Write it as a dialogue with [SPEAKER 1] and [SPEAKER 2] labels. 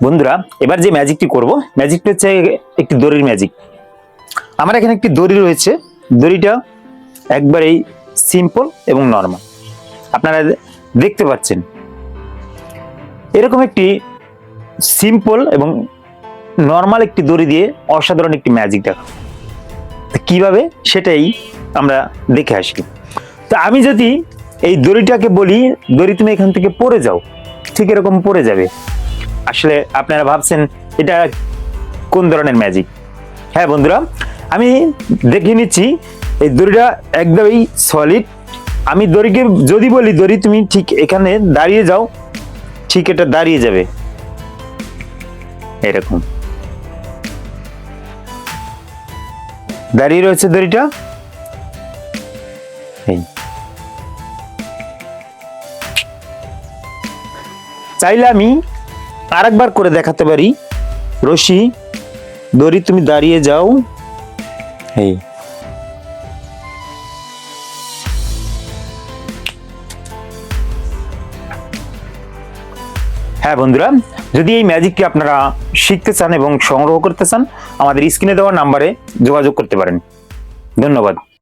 [SPEAKER 1] বন্ধুরা, এবার যে ম্যাজিকটি করব, ম্যাজিকটা হচ্ছে একটি দড়ির ম্যাজিক। আমার এখানে একটি দড়ি রয়েছে। দড়িটা একবারেই সিম্পল এবং নরমাল, আপনারা দেখতে পাচ্ছেন। এরকম একটি সিম্পল এবং নরমাল একটি দড়ি দিয়ে অসাধারণ একটি ম্যাজিক দেখা, কিভাবে সেটাই আমরা দেখে আসি। তো আমি যদি এই দড়িটাকে বলি, দড়ি তুমি এখান থেকে পড়ে যাও, ঠিক এরকম পড়ে যাবে। আসলে আপনারা ভাবছেন এটা কোন ধরনের ম্যাজিক। হ্যাঁ বন্ধুরা, আমি দেখে নিচ্ছি এই দড়িটা একদমই সলিড। আমি দড়িকে যদি বলি, দড়ি তুমি ঠিক এখানে দাঁড়িয়ে যাও, ঠিক এটা দাঁড়িয়ে যাবে এরকম দাঁড়িয়ে রয়েছে দড়িটা। চাইলে আমি আরেকবার করে দেখাতে পারি। রশি, দড়ি তুমি দাঁড়িয়ে যাও। এই হ্যাঁ বন্ধুরা, যদি এই ম্যাজিকটি আপনারা শিখতে চান এবং সংগ্রহ করতে চান, আমাদের স্ক্রিনে দেওয়া নাম্বারে যোগাযোগ করতে পারেন। ধন্যবাদ।